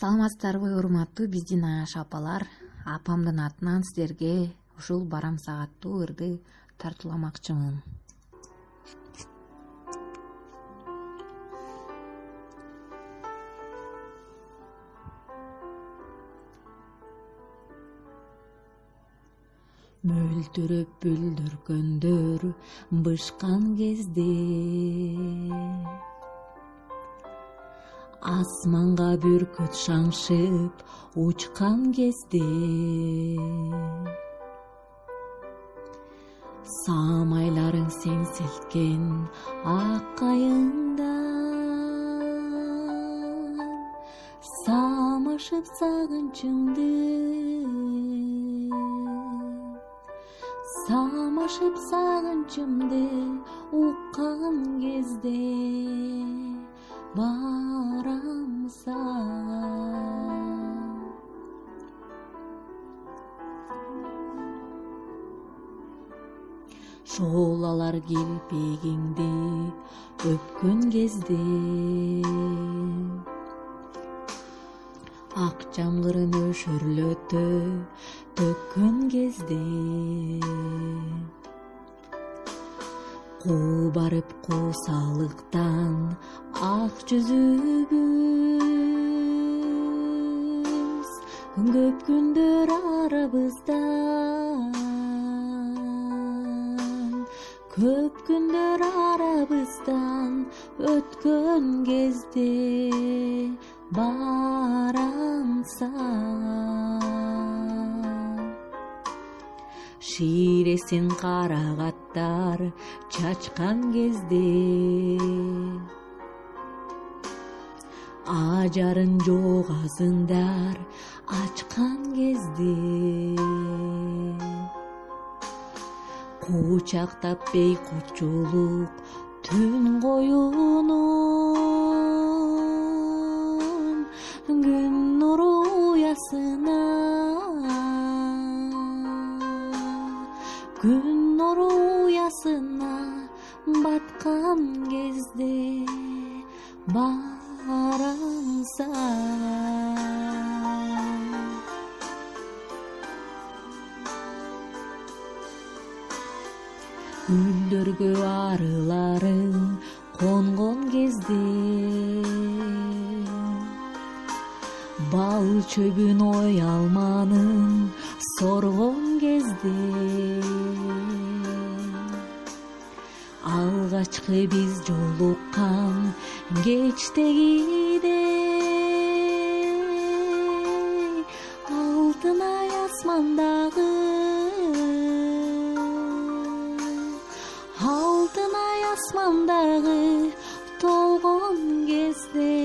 Саламатсыздарбы урматтуу биздин аш апалар. Апамдын атынан силерге ушул барам сааттуу ырды тартууламакчымын. Мөлдүрөп бүлдүргөндөр бышкан кезде, асманга бүркүт шаңшып учкан кезде, самайларың сен силткен ак кайыңдан самашып сагынчымды, самашып сагынчымды уккан кезде барамса. Шолалар кирпегиңди өпкөн кезде, ак жамгырын өшөрлөтө төккөн кезде, куу барып куусалыктан ак жүзүбүз көп күндөр арабыздан, көп күндөр арабыздан өткөн кезде барамса. Ширесин карагаттар чачкан кезде, ажарын жогазындар ачкан кезде, кучактап бейкучулук түн коюнун күн нуру уясына, күн нуру уясына баткан кезде барамса. Гүлдөргө арыларың конгон кезде, бал чөбүн оялманын соргон кезде, алгачкы биз жолуккан кечтегиде, алтын ай асмандагы, алтын ай асмандагы толгон кезде